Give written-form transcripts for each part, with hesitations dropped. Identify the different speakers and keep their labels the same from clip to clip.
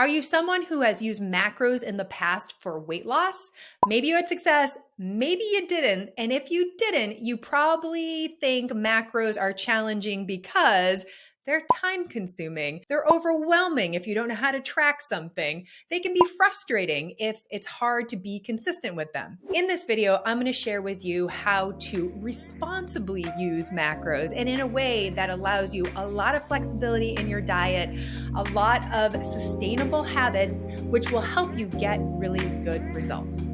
Speaker 1: Are you someone who has used macros in the past for weight loss? Maybe you had success, maybe you didn't. And if you didn't, you probably think macros are challenging because they're time consuming. They're overwhelming if you don't know how to track something. They can be frustrating if it's hard to be consistent with them. In this video, I'm going to share with you how to responsibly use macros and in a way that allows you a lot of flexibility in your diet, a lot of sustainable habits, which will help you get really good results.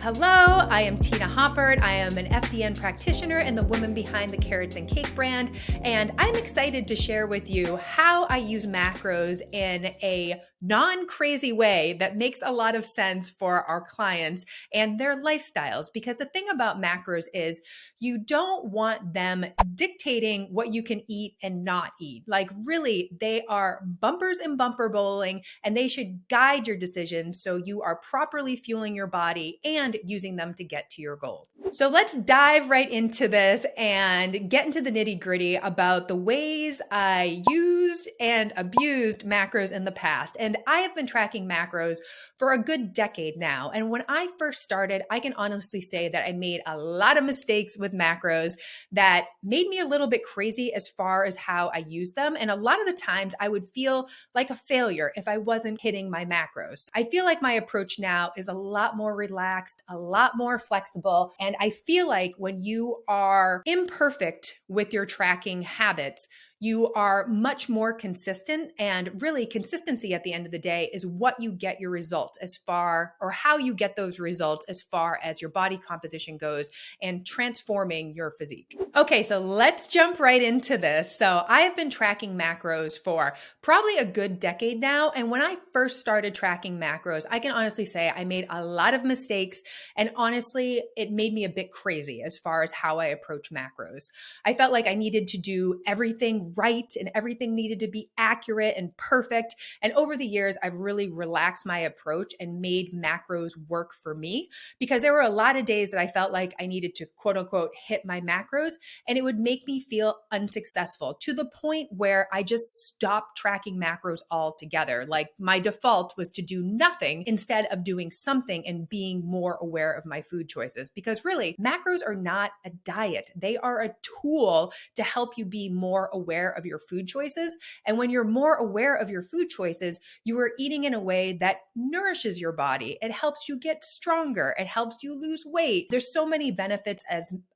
Speaker 1: Hello, I am Tina Haupert. I am an FDN practitioner and the woman behind the Carrots and Cake brand, and I'm excited to share with you how I use macros in a non-crazy way that makes a lot of sense for our clients and their lifestyles. Because the thing about macros is you don't want them dictating what you can eat and not eat. Like really, they are bumpers in bumper bowling, and they should guide your decisions so you are properly fueling your body and using them to get to your goals. So let's dive right into this and get into the nitty-gritty about the ways I used and abused macros in the past. And I have been tracking macros for a good decade now. And when I first started, I can honestly say that I made a lot of mistakes with macros that made me a little bit crazy as far as how I use them. And a lot of the times I would feel like a failure if I wasn't hitting my macros. I feel like my approach now is a lot more relaxed, a lot more flexible. And I feel like when you are imperfect with your tracking habits, you are much more consistent, and really consistency at the end of the day is what you get your results as far, or how you get those results as far as your body composition goes and transforming your physique. Okay, so let's jump right into this. So I have been tracking macros for probably a good decade now. And when I first started tracking macros, I can honestly say I made a lot of mistakes. And honestly, it made me a bit crazy as far as how I approach macros. I felt like I needed to do everything right and everything needed to be accurate and perfect. And over the years, I've really relaxed my approach and made macros work for me, because there were a lot of days that I felt like I needed to quote unquote hit my macros, and it would make me feel unsuccessful to the point where I just stopped tracking macros altogether. Like my default was to do nothing instead of doing something and being more aware of my food choices. Because really, macros are not a diet. They are a tool to help you be more aware of your food choices. And when you're more aware of your food choices, you are eating in a way that nourishes your body. It helps you get stronger. It helps you lose weight. There's so many benefits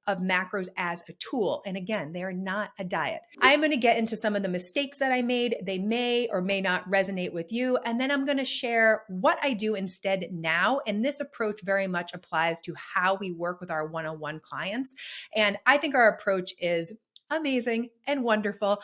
Speaker 1: of macros as a tool. And again, they are not a diet. I'm going to get into some of the mistakes that I made. They may or may not resonate with you. And then I'm going to share what I do instead now. And this approach very much applies to how we work with our one-on-one clients. And I think our approach is amazing and wonderful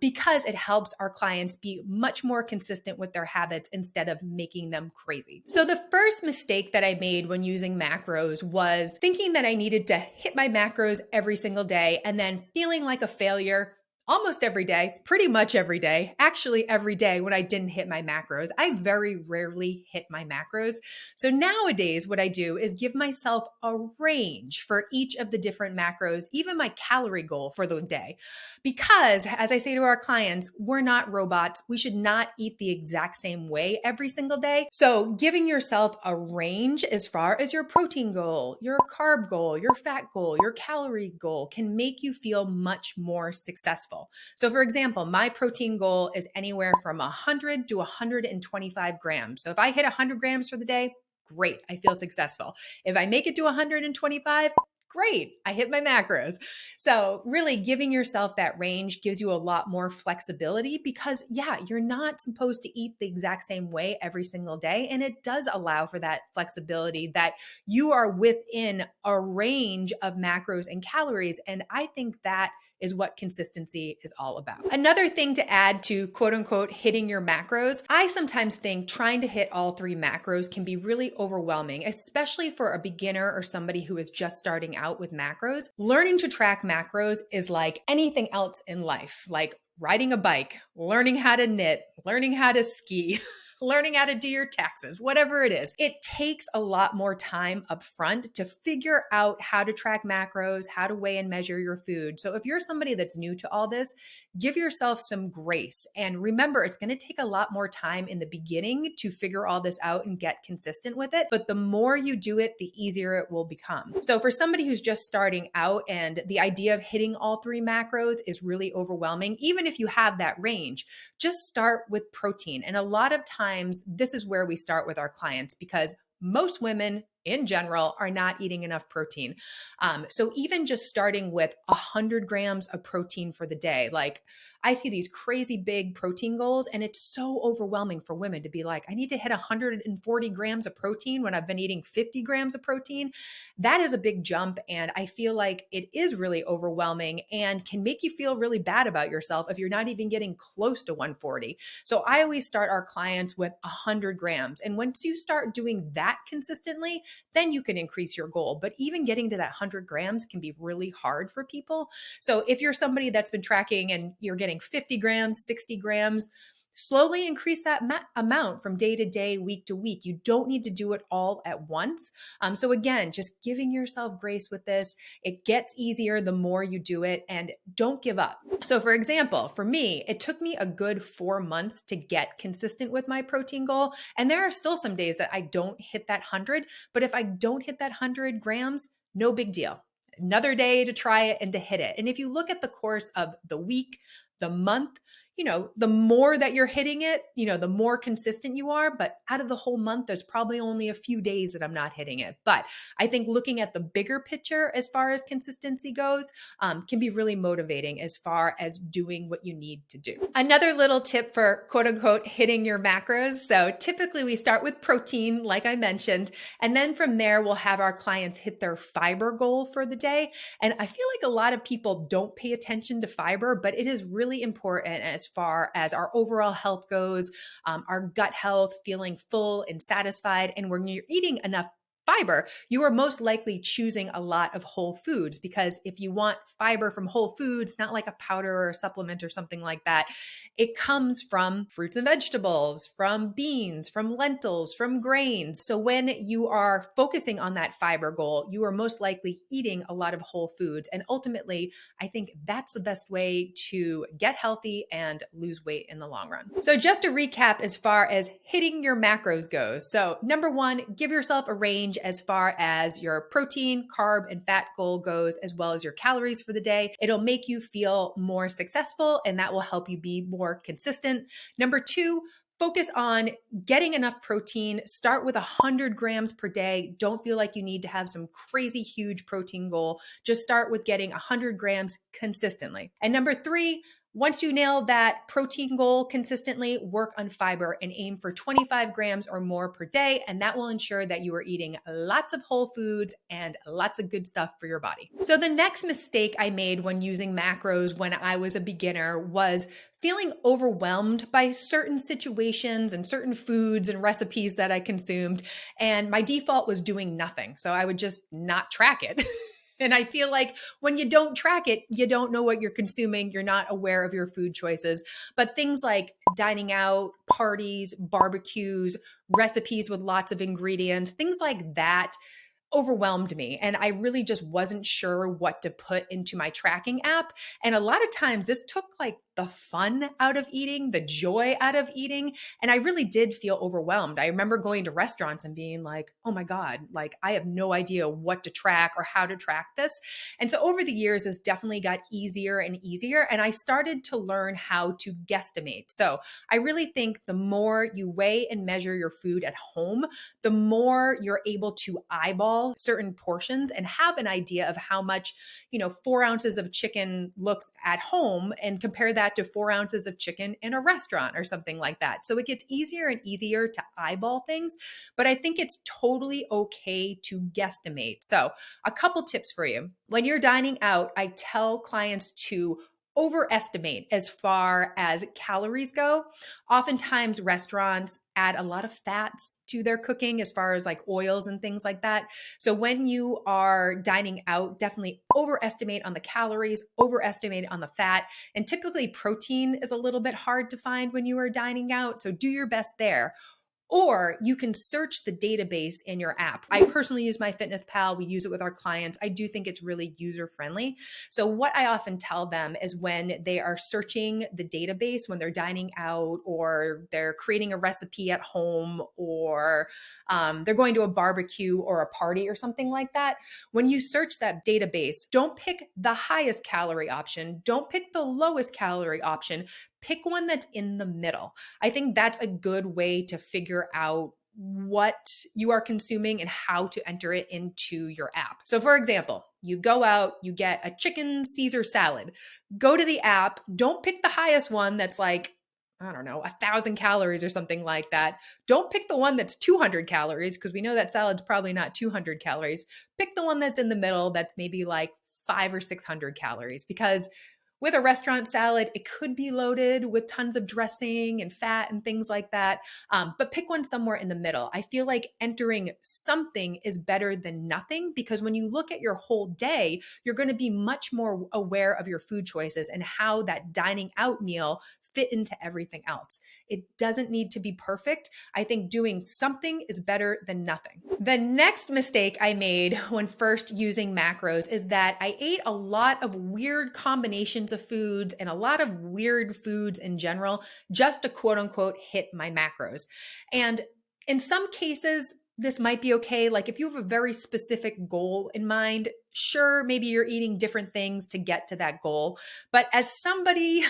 Speaker 1: because it helps our clients be much more consistent with their habits instead of making them crazy. So the first mistake that I made when using macros was thinking that I needed to hit my macros every single day and then feeling like a failure almost every day, pretty much every day, actually every day when I didn't hit my macros. I very rarely hit my macros. So nowadays, what I do is give myself a range for each of the different macros, even my calorie goal for the day. Because as I say to our clients, we're not robots. We should not eat the exact same way every single day. So giving yourself a range as far as your protein goal, your carb goal, your fat goal, your calorie goal can make you feel much more successful. So for example, my protein goal is anywhere from 100 to 125 grams. So if I hit 100 grams for the day, great, I feel successful. If I make it to 125, great, I hit my macros. So really giving yourself that range gives you a lot more flexibility because you're not supposed to eat the exact same way every single day. And it does allow for that flexibility that you are within a range of macros and calories. And I think that is what consistency is all about. Another thing to add to quote unquote hitting your macros, I sometimes think trying to hit all three macros can be really overwhelming, especially for a beginner or somebody who is just starting out with macros. Learning to track macros is like anything else in life, like riding a bike, learning how to knit, learning how to ski. learning how to do your taxes, whatever it is. It takes a lot more time up front to figure out how to track macros, how to weigh and measure your food. So if you're somebody that's new to all this, give yourself some grace. And remember, it's going to take a lot more time in the beginning to figure all this out and get consistent with it. But the more you do it, the easier it will become. So for somebody who's just starting out and the idea of hitting all three macros is really overwhelming, even if you have that range, just start with protein. And a lot of times, this is where we start with our clients because most women in general are not eating enough protein. So even just starting with 100 grams of protein for the day, like I see these crazy big protein goals and it's so overwhelming for women to be like, I need to hit 140 grams of protein when I've been eating 50 grams of protein. That is a big jump. And I feel like it is really overwhelming and can make you feel really bad about yourself if you're not even getting close to 140. So I always start our clients with 100 grams. And once you start doing that consistently, then you can increase your goal. But even getting to that 100 grams can be really hard for people. So if you're somebody that's been tracking and you're getting 50 grams, 60 grams, slowly increase that amount from day to day, week to week. You don't need to do it all at once. So again, just giving yourself grace with this. It gets easier the more you do it, and don't give up. So for example, for me, it took me a good 4 months to get consistent with my protein goal. And there are still some days that I don't hit that 100, but if I don't hit that 100 grams, no big deal. Another day to try it and to hit it. And if you look at the course of the week, the month, the more that you're hitting it, the more consistent you are. But out of the whole month, there's probably only a few days that I'm not hitting it. But I think looking at the bigger picture as far as consistency goes can be really motivating as far as doing what you need to do. Another little tip for quote unquote hitting your macros. So typically we start with protein, like I mentioned, and then from there we'll have our clients hit their fiber goal for the day. And I feel like a lot of people don't pay attention to fiber, but it is really important as far as our overall health goes, our gut health, feeling full and satisfied. And when you're eating enough fiber, you are most likely choosing a lot of whole foods, because if you want fiber from whole foods, not like a powder or a supplement or something like that, it comes from fruits and vegetables, from beans, from lentils, from grains. So when you are focusing on that fiber goal, you are most likely eating a lot of whole foods. And ultimately, I think that's the best way to get healthy and lose weight in the long run. So just to recap as far as hitting your macros goes. So number one, give yourself a range as far as your protein, carb, and fat goal goes, as well as your calories for the day. It'll make you feel more successful, and that will help you be more consistent. Number two, focus on getting enough protein. Start with 100 grams per day. Don't feel like you need to have some crazy huge protein goal. Just start with getting 100 grams consistently. And number three, once you nail that protein goal consistently, work on fiber and aim for 25 grams or more per day. And that will ensure that you are eating lots of whole foods and lots of good stuff for your body. So the next mistake I made when using macros when I was a beginner was feeling overwhelmed by certain situations and certain foods and recipes that I consumed. And my default was doing nothing. So I would just not track it. And I feel like when you don't track it, you don't know what you're consuming. You're not aware of your food choices. But things like dining out, parties, barbecues, recipes with lots of ingredients, things like that overwhelmed me. And I really just wasn't sure what to put into my tracking app. And a lot of times this took like the fun out of eating, the joy out of eating. And I really did feel overwhelmed. I remember going to restaurants and being like, oh my God, like I have no idea what to track or how to track this. And so over the years, this definitely got easier and easier. And I started to learn how to guesstimate. So I really think the more you weigh and measure your food at home, the more you're able to eyeball certain portions and have an idea of how much, 4 ounces of chicken looks at home, and compare that to 4 ounces of chicken in a restaurant or something like that. So it gets easier and easier to eyeball things, but I think it's totally okay to guesstimate. So a couple tips for you. When you're dining out, I tell clients to overestimate as far as calories go. Oftentimes, restaurants add a lot of fats to their cooking as far as like oils and things like that. So when you are dining out, definitely overestimate on the calories, overestimate on the fat. And typically, protein is a little bit hard to find when you are dining out. So do your best there. Or you can search the database in your app. I personally use MyFitnessPal. We use it with our clients. I do think it's really user friendly. So what I often tell them is when they are searching the database, when they're dining out or they're creating a recipe at home or they're going to a barbecue or a party or something like that, when you search that database, don't pick the highest calorie option. Don't pick the lowest calorie option. Pick one that's in the middle. I think that's a good way to figure out what you are consuming and how to enter it into your app. So for example, you go out, you get a chicken Caesar salad. Go to the app, don't pick the highest one that's like, I don't know, 1,000 calories or something like that. Don't pick the one that's 200 calories because we know that salad's probably not 200 calories. Pick the one that's in the middle that's maybe like 500 or 600 calories because with a restaurant salad, it could be loaded with tons of dressing and fat and things like that. But pick one somewhere in the middle. I feel like entering something is better than nothing because when you look at your whole day, you're going to be much more aware of your food choices and how that dining out meal fit into everything else. It doesn't need to be perfect. I think doing something is better than nothing. The next mistake I made when first using macros is that I ate a lot of weird combinations of foods and a lot of weird foods in general just to quote unquote hit my macros. And in some cases, this might be okay. Like if you have a very specific goal in mind, sure, maybe you're eating different things to get to that goal. But as somebody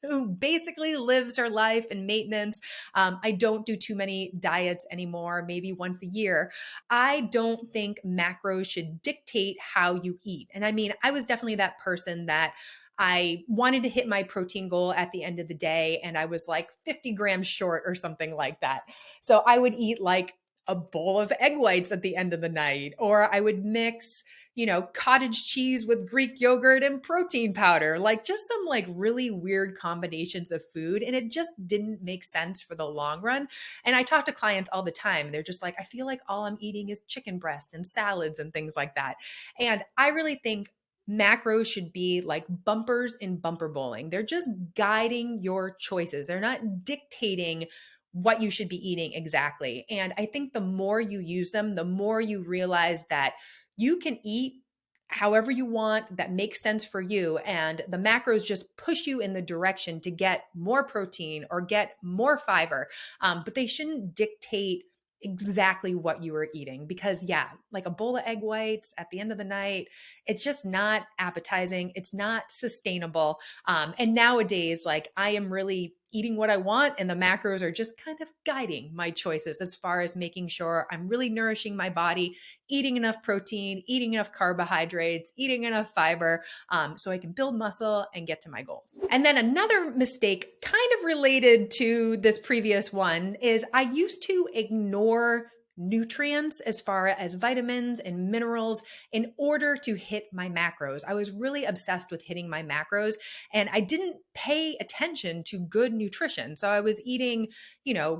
Speaker 1: who basically lives her life in maintenance. I don't do too many diets anymore, maybe once a year. I don't think macros should dictate how you eat. And I mean, I was definitely that person that I wanted to hit my protein goal at the end of the day, and I was like 50 grams short or something like that. So I would eat like a bowl of egg whites at the end of the night, or I would mix cottage cheese with Greek yogurt and protein powder, like just some like really weird combinations of food. And it just didn't make sense for the long run. And I talk to clients all the time. They're just like, I feel like all I'm eating is chicken breast and salads and things like that. And I really think macros should be like bumpers in bumper bowling. They're just guiding your choices. They're not dictating what you should be eating exactly. And I think the more you use them, the more you realize that you can eat however you want that makes sense for you. And the macros just push you in the direction to get more protein or get more fiber. But they shouldn't dictate exactly what you are eating because like a bowl of egg whites at the end of the night, it's just not appetizing. It's not sustainable. And nowadays, like I am really eating what I want and the macros are just kind of guiding my choices as far as making sure I'm really nourishing my body, eating enough protein, eating enough carbohydrates, eating enough fiber, so I can build muscle and get to my goals. And then another mistake kind of related to this previous one is I used to ignore nutrients as far as vitamins and minerals in order to hit my macros. I was really obsessed with hitting my macros and I didn't pay attention to good nutrition. So I was eating,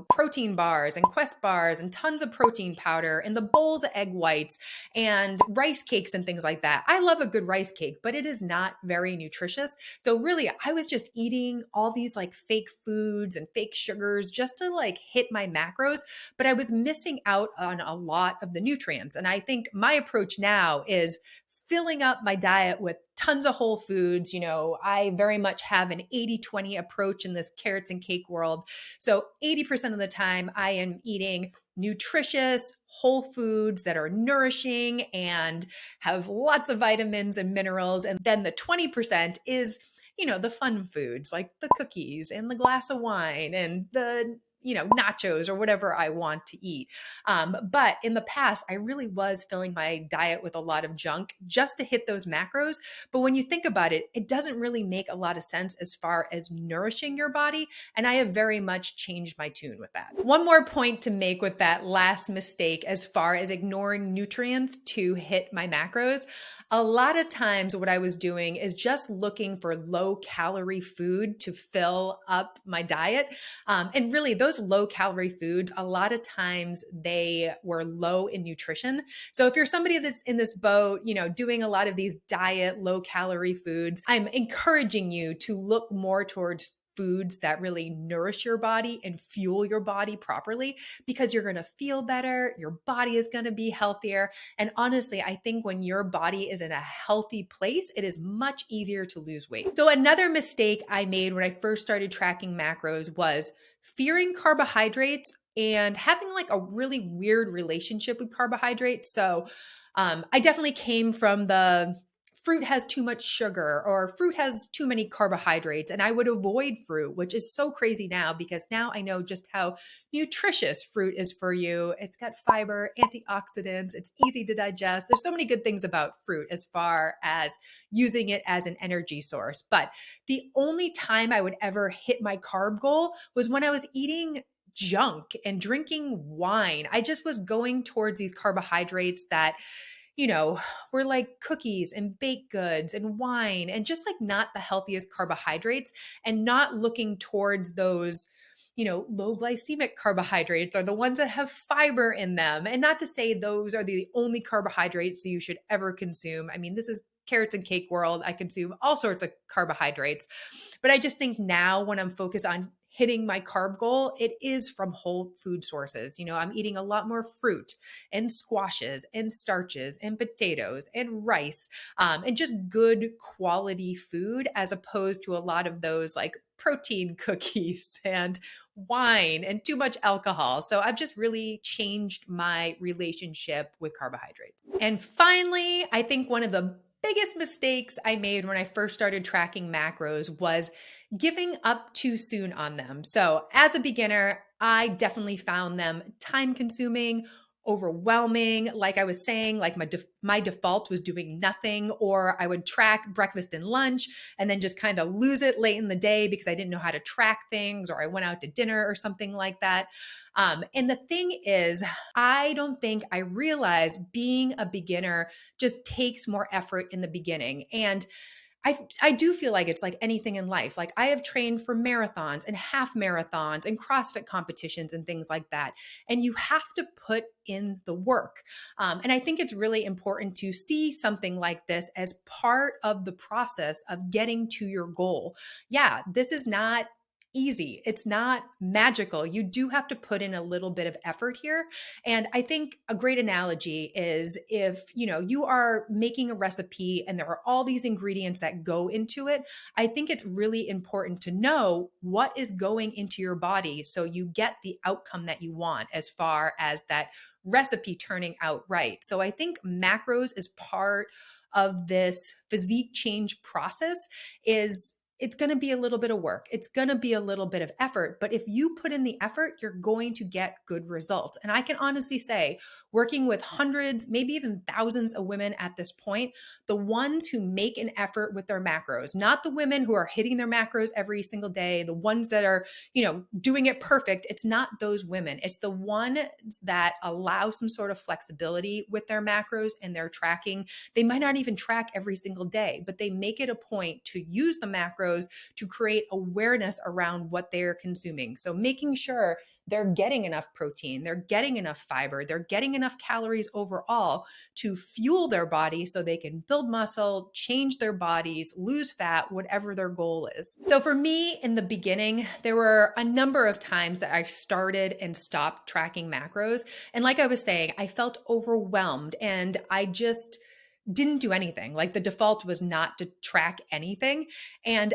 Speaker 1: protein bars and Quest bars and tons of protein powder and the bowls of egg whites and rice cakes and things like that. I love a good rice cake, but it is not very nutritious. So really, I was just eating all these like fake foods and fake sugars just to like hit my macros, but I was missing out on a lot of the nutrients. And I think my approach now is filling up my diet with tons of whole foods. I very much have an 80-20 approach in this carrots and cake world. So 80% of the time I am eating nutritious whole foods that are nourishing and have lots of vitamins and minerals. And then the 20% is the fun foods like the cookies and the glass of wine and the nachos or whatever I want to eat. But in the past, I really was filling my diet with a lot of junk just to hit those macros. But when you think about it, it doesn't really make a lot of sense as far as nourishing your body. And I have very much changed my tune with that. One more point to make with that last mistake as far as ignoring nutrients to hit my macros. A lot of times, what I was doing is just looking for low calorie food to fill up my diet. And really, those low calorie foods, a lot of times they were low in nutrition. So if you're somebody that's in this boat, doing a lot of these diet, low calorie foods, I'm encouraging you to look more towards foods that really nourish your body and fuel your body properly, because you're going to feel better. Your body is going to be healthier. And honestly, I think when your body is in a healthy place, it is much easier to lose weight. So another mistake I made when I first started tracking macros was fearing carbohydrates and having like a really weird relationship with carbohydrates. So I definitely came from the fruit has too much sugar or fruit has too many carbohydrates, and I would avoid fruit, which is so crazy now because now I know just how nutritious fruit is for you. It's got fiber, antioxidants, it's easy to digest. There's so many good things about fruit as far as using it as an energy source. But the only time I would ever hit my carb goal was when I was eating junk and drinking wine. I just was going towards these carbohydrates that were like cookies and baked goods and wine and just like not the healthiest carbohydrates, and not looking towards those, low glycemic carbohydrates are the ones that have fiber in them. And not to say those are the only carbohydrates you should ever consume. I mean, this is carrots and cake world. I consume all sorts of carbohydrates. But I just think now when I'm focused on hitting my carb goal, it is from whole food sources. I'm eating a lot more fruit and squashes and starches and potatoes and rice, and just good quality food, as opposed to a lot of those like protein cookies and wine and too much alcohol. So I've just really changed my relationship with carbohydrates. And finally, I think one of the biggest mistakes I made when I first started tracking macros was giving up too soon on them. So as a beginner, I definitely found them time consuming, overwhelming. Like I was saying, like my default was doing nothing, or I would track breakfast and lunch and then just kind of lose it late in the day because I didn't know how to track things, or I went out to dinner or something like that. And the thing is, I don't think I realized being a beginner just takes more effort in the beginning. And I do feel like it's like anything in life. Like I have trained for marathons and half marathons and CrossFit competitions and things like that. And you have to put in the work. And I think it's really important to see something like this as part of the process of getting to your goal. Yeah, this is not easy. It's not magical. You do have to put in a little bit of effort here. And I think a great analogy is if, you are making a recipe and there are all these ingredients that go into it, I think it's really important to know what is going into your body so you get the outcome that you want as far as that recipe turning out right. So I think macros is part of this physique change process. It's going to be a little bit of work. It's going to be a little bit of effort. But if you put in the effort, you're going to get good results. And I can honestly say, working with hundreds, maybe even thousands of women at this point, the ones who make an effort with their macros, not the women who are hitting their macros every single day, the ones that are, doing it perfect. It's not those women. It's the ones that allow some sort of flexibility with their macros and their tracking. They might not even track every single day, but they make it a point to use the macros to create awareness around what they're consuming. So making sure they're getting enough protein, they're getting enough fiber, they're getting enough calories overall to fuel their body so they can build muscle, change their bodies, lose fat, whatever their goal is. So for me, in the beginning, there were a number of times that I started and stopped tracking macros. And like I was saying, I felt overwhelmed and I just didn't do anything. Like the default was not to track anything. And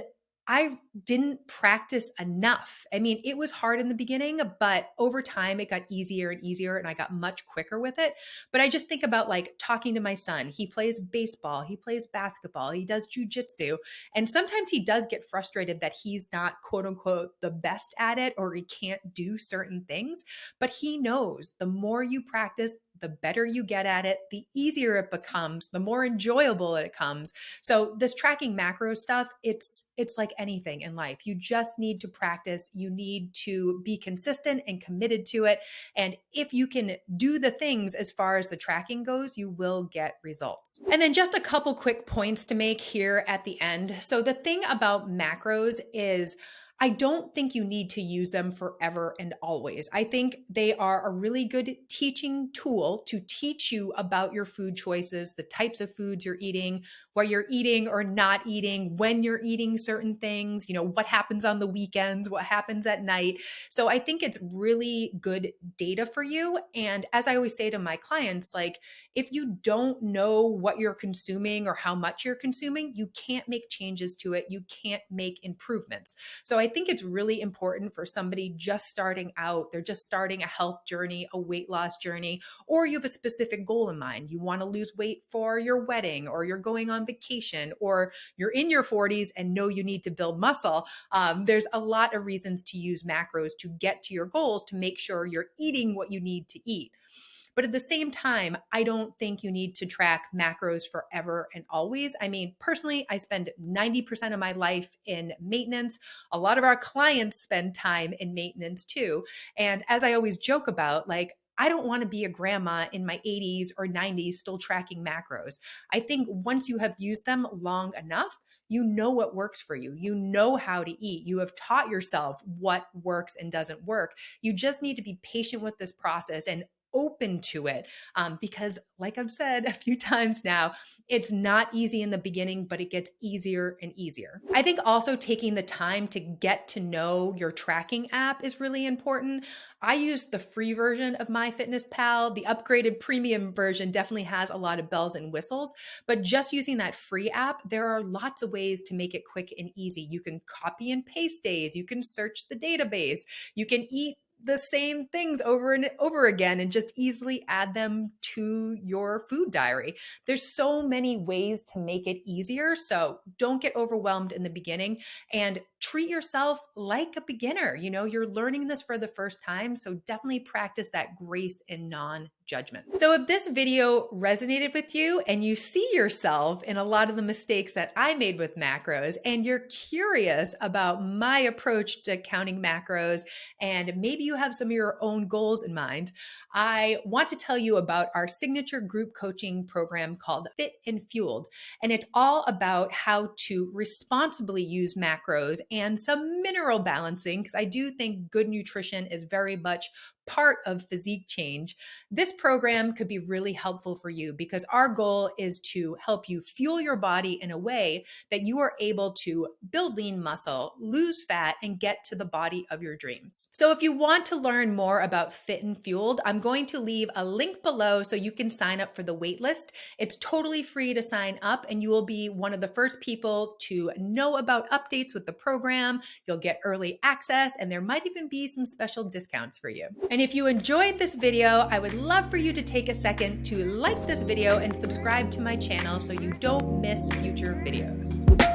Speaker 1: I didn't practice enough. I mean, it was hard in the beginning, but over time it got easier and easier and I got much quicker with it. But I just think about like talking to my son. He plays baseball, he plays basketball, he does jujitsu. And sometimes he does get frustrated that he's not quote unquote the best at it or he can't do certain things. But he knows the more you practice, the better you get at it, the easier it becomes, the more enjoyable it becomes. So this tracking macro stuff, it's like anything in life. You just need to practice. You need to be consistent and committed to it. And if you can do the things as far as the tracking goes, you will get results. And then just a couple quick points to make here at the end. So the thing about macros is I don't think you need to use them forever and always. I think they are a really good teaching tool to teach you about your food choices, the types of foods you're eating, what you're eating or not eating, when you're eating certain things, what happens on the weekends, what happens at night. So I think it's really good data for you. And as I always say to my clients, like if you don't know what you're consuming or how much you're consuming, you can't make changes to it. You can't make improvements. So I think it's really important for somebody just starting out, they're just starting a health journey, a weight loss journey, or you have a specific goal in mind. You want to lose weight for your wedding, or you're going on vacation, or you're in your 40s and know you need to build muscle. There's a lot of reasons to use macros to get to your goals, to make sure you're eating what you need to eat. But at the same time, I don't think you need to track macros forever and always. I mean, personally, I spend 90% of my life in maintenance. A lot of our clients spend time in maintenance too. And as I always joke about, like, I don't want to be a grandma in my 80s or 90s still tracking macros. I think once you have used them long enough, you know what works for you. You know how to eat. You have taught yourself what works and doesn't work. You just need to be patient with this process and open to it because like I've said a few times now, it's not easy in the beginning, but it gets easier and easier. I think also taking the time to get to know your tracking app is really important. I use the free version of MyFitnessPal. The upgraded premium version definitely has a lot of bells and whistles, but just using that free app, there are lots of ways to make it quick and easy. You can copy and paste days. You can search the database. You can eat the same things over and over again and just easily add them to your food diary. There's so many ways to make it easier. So don't get overwhelmed in the beginning and treat yourself like a beginner. You're learning this for the first time. So definitely practice that grace and non-judgment. So if this video resonated with you and you see yourself in a lot of the mistakes that I made with macros and you're curious about my approach to counting macros and maybe you have some of your own goals in mind, I want to tell you about our signature group coaching program called Fit and Fueled. And it's all about how to responsibly use macros and some mineral balancing, because I do think good nutrition is very much part of physique change. This program could be really helpful for you because our goal is to help you fuel your body in a way that you are able to build lean muscle, lose fat, and get to the body of your dreams. So if you want to learn more about Fit and Fueled, I'm going to leave a link below so you can sign up for the waitlist. It's totally free to sign up and you will be one of the first people to know about updates with the program. You'll get early access and there might even be some special discounts for you. And if you enjoyed this video, I would love for you to take a second to like this video and subscribe to my channel so you don't miss future videos.